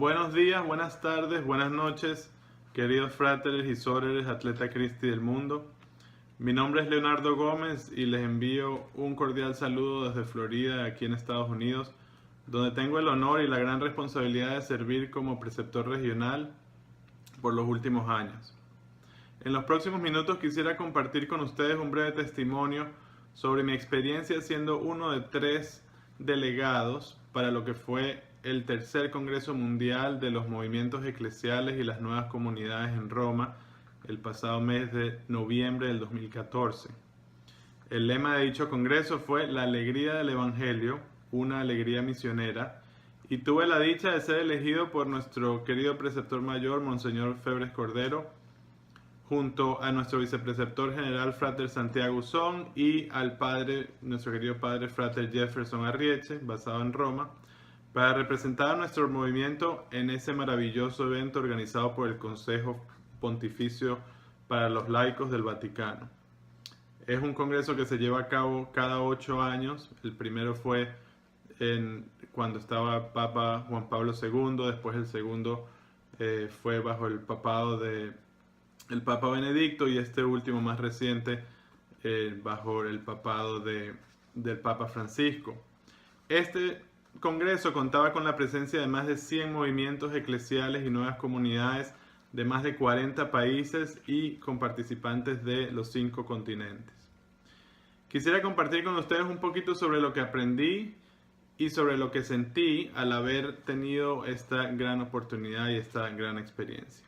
Buenos días, buenas tardes, buenas noches, queridos fráteres y sóreres, atleta Christi del mundo. Mi nombre es Leonardo Gómez y les envío un cordial saludo desde Florida, aquí en Estados Unidos, donde tengo el honor y la gran responsabilidad de servir como preceptor regional por los últimos años. En los próximos minutos quisiera compartir con ustedes un breve testimonio sobre mi experiencia siendo uno de 3 delegados para lo que fue el tercer Congreso Mundial de los Movimientos Eclesiales y las Nuevas Comunidades en Roma el pasado mes de noviembre del 2014. El lema de dicho congreso fue La alegría del Evangelio, una alegría misionera, y tuve la dicha de ser elegido por nuestro querido preceptor mayor, Monseñor Febres Cordero, junto a nuestro vicepreceptor general Frater Santiago Uzón y al padre, nuestro querido padre Frater Jefferson Arrieche, basado en Roma, para representar a nuestro movimiento en ese maravilloso evento organizado por el Consejo Pontificio para los Laicos del Vaticano. Es un congreso que se lleva a cabo cada 8 años. El primero fue cuando estaba Papa Juan Pablo II, después el segundo fue bajo el papado del Papa Benedicto y este último más reciente bajo el papado del Papa Francisco. Este congreso contaba con la presencia de más de 100 movimientos eclesiales y nuevas comunidades de más de 40 países y con participantes de los 5 continentes. Quisiera compartir con ustedes un poquito sobre lo que aprendí y sobre lo que sentí al haber tenido esta gran oportunidad y esta gran experiencia.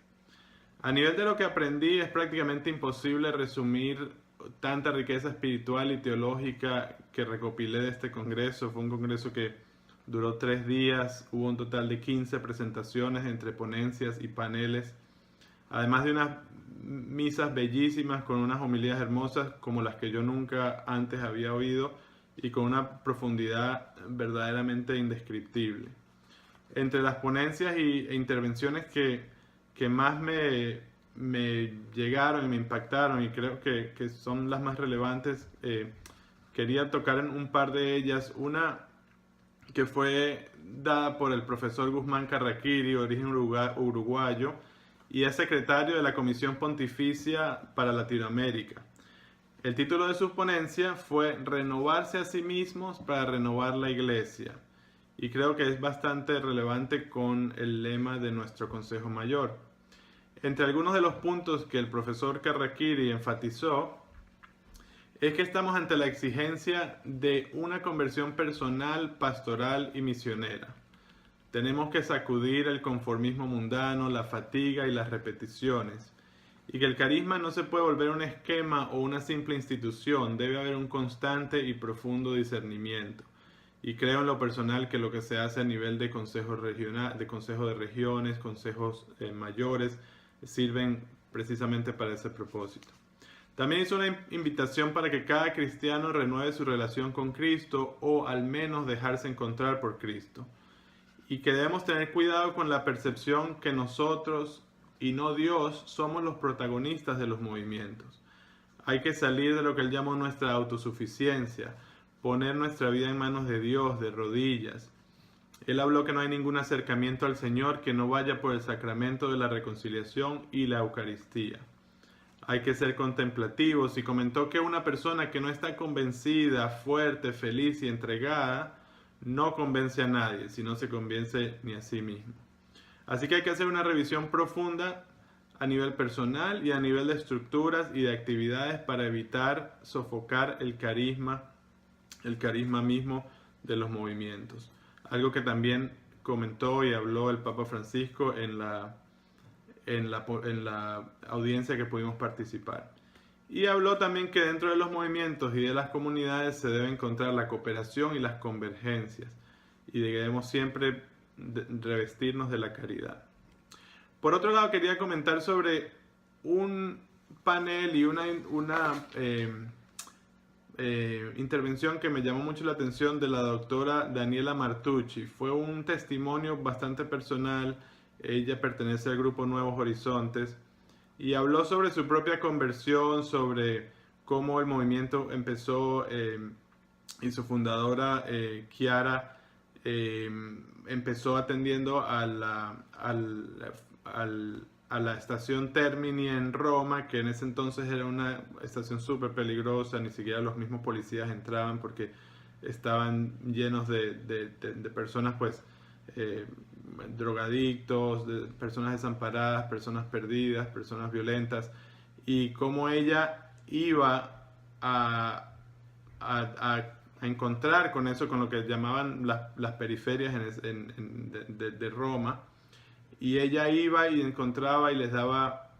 A nivel de lo que aprendí, es prácticamente imposible resumir tanta riqueza espiritual y teológica que recopilé de este congreso. Fue un congreso que duró 3 días, hubo un total de 15 presentaciones entre ponencias y paneles, además de unas misas bellísimas con unas homilías hermosas como las que yo nunca antes había oído y con una profundidad verdaderamente indescriptible. Entre las ponencias e intervenciones que más me llegaron y me impactaron y creo que son las más relevantes, quería tocar en un par de ellas. Una que fue dada por el profesor Guzmán Carraquiri, origen uruguayo, y es secretario de la Comisión Pontificia para Latinoamérica. El título de su ponencia fue Renovarse a sí mismos para renovar la Iglesia, y creo que es bastante relevante con el lema de nuestro Consejo Mayor. Entre algunos de los puntos que el profesor Carraquiri enfatizó es que estamos ante la exigencia de una conversión personal, pastoral y misionera. Tenemos que sacudir el conformismo mundano, la fatiga y las repeticiones, y que el carisma no se puede volver un esquema o una simple institución, debe haber un constante y profundo discernimiento. Y creo en lo personal que lo que se hace a nivel de consejos de consejo de regiones, consejos mayores, sirven precisamente para ese propósito. También hizo una invitación para que cada cristiano renueve su relación con Cristo o al menos dejarse encontrar por Cristo. Y que debemos tener cuidado con la percepción que nosotros y no Dios somos los protagonistas de los movimientos. Hay que salir de lo que él llamó nuestra autosuficiencia, poner nuestra vida en manos de Dios, de rodillas. Él habló que no hay ningún acercamiento al Señor que no vaya por el sacramento de la reconciliación y la Eucaristía. Hay que ser contemplativos y comentó que una persona que no está convencida, fuerte, feliz y entregada, no convence a nadie, si no se convence ni a sí mismo. Así que hay que hacer una revisión profunda a nivel personal y a nivel de estructuras y de actividades para evitar sofocar el carisma mismo de los movimientos. Algo que también comentó y habló el Papa Francisco en la audiencia que pudimos participar. Y habló también que dentro de los movimientos y de las comunidades se debe encontrar la cooperación y las convergencias, y debemos siempre revestirnos de la caridad. Por otro lado, quería comentar sobre un panel y una intervención que me llamó mucho la atención de la doctora Daniela Martucci. Fue un testimonio bastante personal. Ella pertenece al grupo Nuevos Horizontes y habló sobre su propia conversión, sobre cómo el movimiento empezó y su fundadora, Chiara, empezó atendiendo a la estación Termini en Roma, que en ese entonces era una estación súper peligrosa, ni siquiera los mismos policías entraban porque estaban llenos de personas pues drogadictos, de personas desamparadas, personas perdidas, personas violentas, y cómo ella iba a encontrar con eso, con lo que llamaban las periferias de Roma, y ella iba y encontraba y les daba,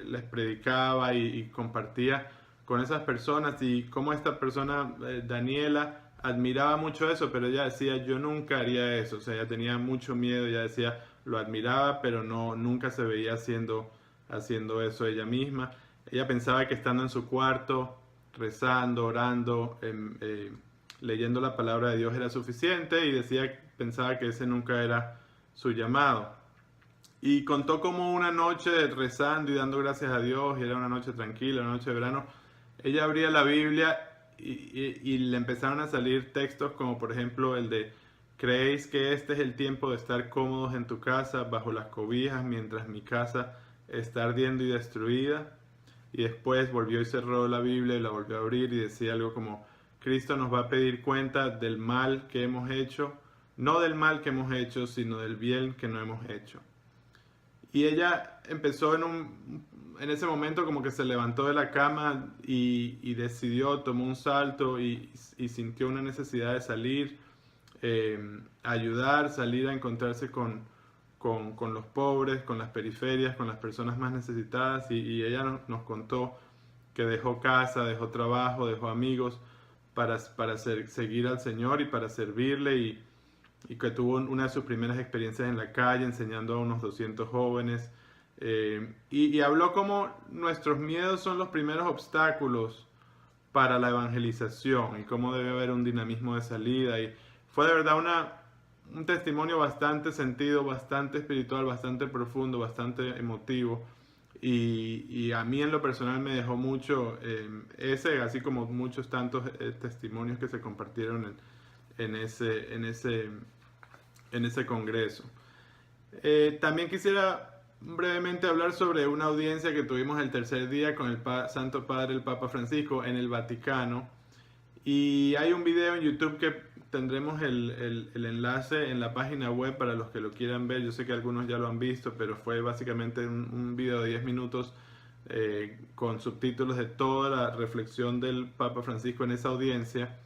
les predicaba y compartía con esas personas, y como esta persona, Daniela, admiraba mucho eso, pero ella decía, yo nunca haría eso, o sea, ella tenía mucho miedo, ella decía, lo admiraba, pero no, nunca se veía haciendo eso ella misma. Ella pensaba que estando en su cuarto, rezando, orando, leyendo la palabra de Dios era suficiente, y pensaba que ese nunca era su llamado. Y contó como una noche rezando y dando gracias a Dios, y era una noche tranquila, una noche de verano, ella abría la Biblia y le empezaron a salir textos como por ejemplo el de: ¿creéis que este es el tiempo de estar cómodos en tu casa, bajo las cobijas, mientras mi casa está ardiendo y destruida? Y después volvió y cerró la Biblia y la volvió a abrir y decía algo como: Cristo nos va a pedir cuenta del mal que hemos hecho, no del mal que hemos hecho, sino del bien que no hemos hecho. Y ella empezó en ese momento como que se levantó de la cama y decidió, tomó un salto y sintió una necesidad de salir, ayudar, salir a encontrarse con los pobres, con las periferias, con las personas más necesitadas, y ella nos contó que dejó casa, dejó trabajo, dejó amigos para seguir al Señor y para servirle, y que tuvo una de sus primeras experiencias en la calle enseñando a unos 200 jóvenes, y habló como nuestros miedos son los primeros obstáculos para la evangelización y cómo debe haber un dinamismo de salida, y fue de verdad un testimonio bastante sentido, bastante espiritual, bastante profundo, bastante emotivo, y a mí en lo personal me dejó mucho así como muchos tantos testimonios que se compartieron en ese congreso. También quisiera brevemente hablar sobre una audiencia que tuvimos el tercer día con el Santo Padre, el Papa Francisco, en el Vaticano. Y hay un video en YouTube que tendremos el enlace en la página web para los que lo quieran ver. Yo sé que algunos ya lo han visto, pero fue básicamente un video de 10 minutos con subtítulos de toda la reflexión del Papa Francisco en esa audiencia.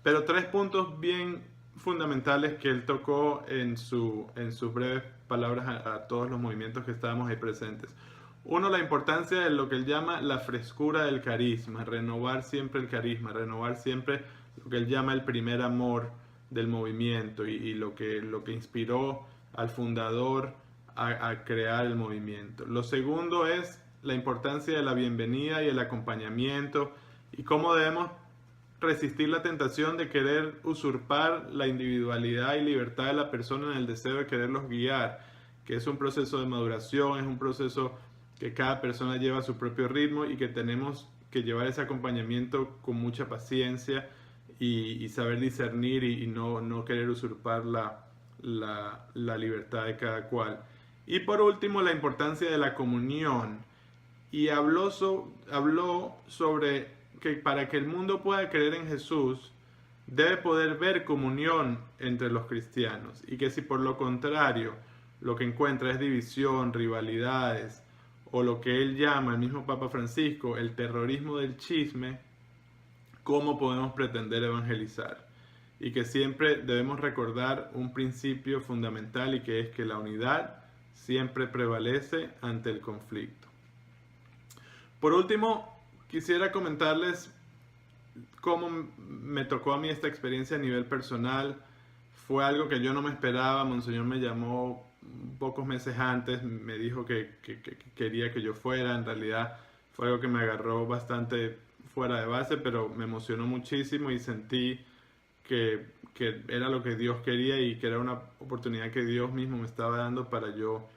Pero 3 puntos bien fundamentales que él tocó en sus breves palabras a todos los movimientos que estábamos ahí presentes. Uno, la importancia de lo que él llama la frescura del carisma, renovar siempre el carisma, renovar siempre lo que él llama el primer amor del movimiento, y lo que inspiró al fundador a crear el movimiento. Lo segundo es la importancia de la bienvenida y el acompañamiento, y cómo debemos resistir la tentación de querer usurpar la individualidad y libertad de la persona en el deseo de quererlos guiar, que es un proceso de maduración, es un proceso que cada persona lleva a su propio ritmo, y que tenemos que llevar ese acompañamiento con mucha paciencia y saber discernir y no querer usurpar la libertad de cada cual. Y por último, la importancia de la comunión, y habló sobre que para que el mundo pueda creer en Jesús debe poder ver comunión entre los cristianos, y que si por lo contrario lo que encuentra es división, rivalidades, o lo que él llama, el mismo Papa Francisco, el terrorismo del chisme, ¿cómo podemos pretender evangelizar? Y que siempre debemos recordar un principio fundamental, y que es que la unidad siempre prevalece ante el conflicto. Por último, quisiera comentarles cómo me tocó a mí esta experiencia a nivel personal. Fue algo que yo no me esperaba. Monseñor me llamó pocos meses antes, me dijo que quería que yo fuera. En realidad fue algo que me agarró bastante fuera de base, pero me emocionó muchísimo y sentí que era lo que Dios quería, y que era una oportunidad que Dios mismo me estaba dando para yo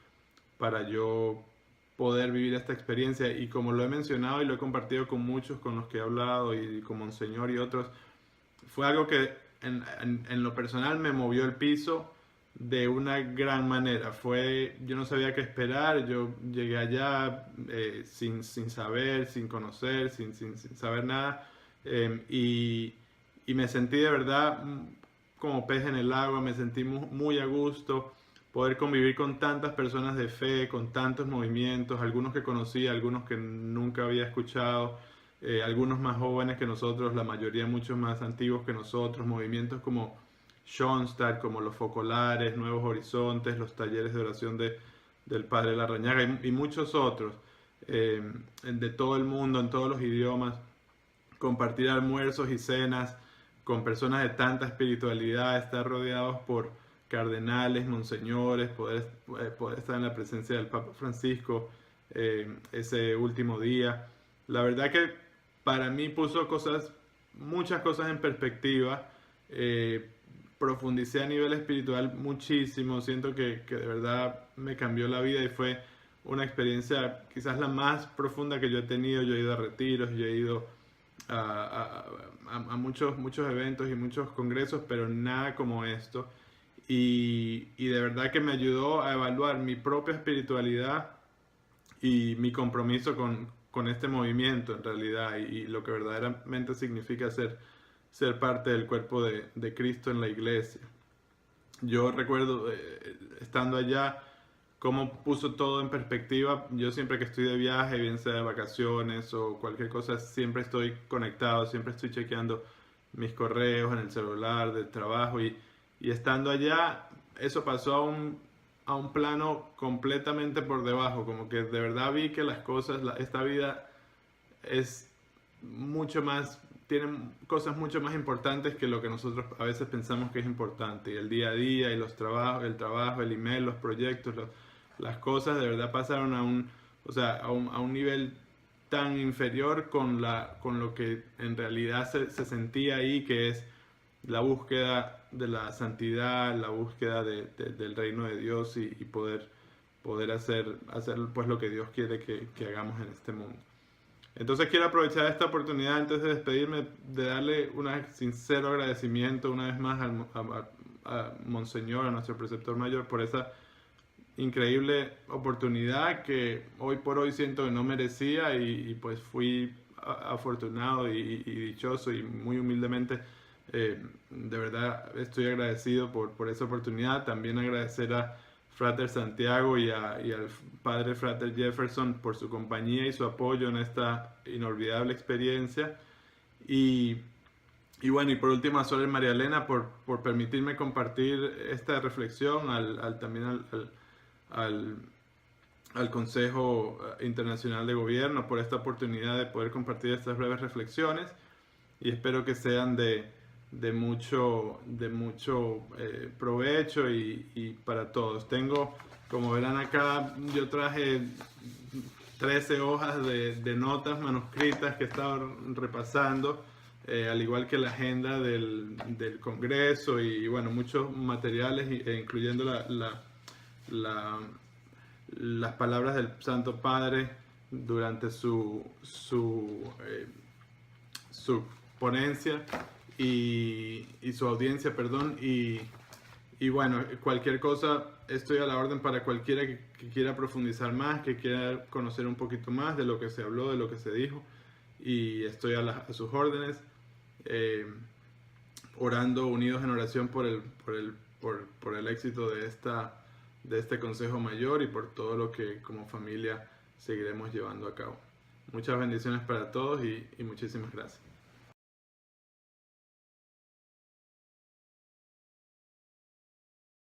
poder vivir esta experiencia. Y como lo he mencionado y lo he compartido con muchos con los que he hablado, y con Monseñor y otros, fue algo que en lo personal me movió el piso de una gran manera. Yo no sabía qué esperar, yo llegué allá sin saber, sin conocer, sin saber nada, y me sentí de verdad como pez en el agua, me sentí muy a gusto poder convivir con tantas personas de fe, con tantos movimientos, algunos que conocí, algunos que nunca había escuchado, algunos más jóvenes que nosotros, la mayoría mucho más antiguos que nosotros, movimientos como Schoenstatt, como los Focolares, Nuevos Horizontes, los talleres de oración del Padre Larrañaga y muchos otros, de todo el mundo, en todos los idiomas, compartir almuerzos y cenas con personas de tanta espiritualidad, estar rodeados por cardenales, monseñores, poder estar en la presencia del Papa Francisco ese último día. La verdad que para mí puso muchas cosas en perspectiva. Profundicé a nivel espiritual muchísimo, siento que de verdad me cambió la vida y fue una experiencia quizás la más profunda que yo he tenido. Yo he ido a retiros, yo he ido a muchos eventos y muchos congresos, pero nada como esto. Y de verdad que me ayudó a evaluar mi propia espiritualidad y mi compromiso con este movimiento en realidad y lo que verdaderamente significa ser parte del cuerpo de Cristo en la iglesia. Yo recuerdo estando allá cómo puso todo en perspectiva. Yo siempre que estoy de viaje, bien sea de vacaciones o cualquier cosa, siempre estoy conectado, siempre estoy chequeando mis correos en el celular del trabajo y estando allá, eso pasó a un plano completamente por debajo, como que de verdad vi que las cosas, esta vida es mucho más, tiene cosas mucho más importantes que lo que nosotros a veces pensamos que es importante. Y el día a día, y los trabajos, el email, los proyectos, las cosas de verdad pasaron o sea, a un nivel tan inferior con lo que en realidad se sentía ahí, que es la búsqueda de la santidad, la búsqueda del reino de Dios y poder hacer pues lo que Dios quiere que hagamos en este mundo. Entonces quiero aprovechar esta oportunidad antes de despedirme de darle un sincero agradecimiento una vez más a Monseñor, a nuestro preceptor mayor, por esa increíble oportunidad que hoy por hoy siento que no merecía y pues fui afortunado y dichoso y muy humildemente de verdad estoy agradecido por esa oportunidad. También agradecer a Frater Santiago y al Padre Frater Jefferson por su compañía y su apoyo en esta inolvidable experiencia. Y bueno, y por último a Sor María Elena por permitirme compartir esta reflexión, también al Consejo Internacional de Gobierno por esta oportunidad de poder compartir estas breves reflexiones y espero que sean de mucho provecho y para todos. Como verán acá, yo traje 13 hojas de notas manuscritas que he estado repasando, al igual que la agenda del Congreso y bueno, muchos materiales, incluyendo las palabras del Santo Padre durante su ponencia y su audiencia, perdón, y bueno, cualquier cosa, estoy a la orden para cualquiera que quiera profundizar más, que quiera conocer un poquito más de lo que se habló, de lo que se dijo, y estoy a sus órdenes, orando, unidos en oración por el éxito de este Consejo Mayor y por todo lo que como familia seguiremos llevando a cabo. Muchas bendiciones para todos y muchísimas gracias.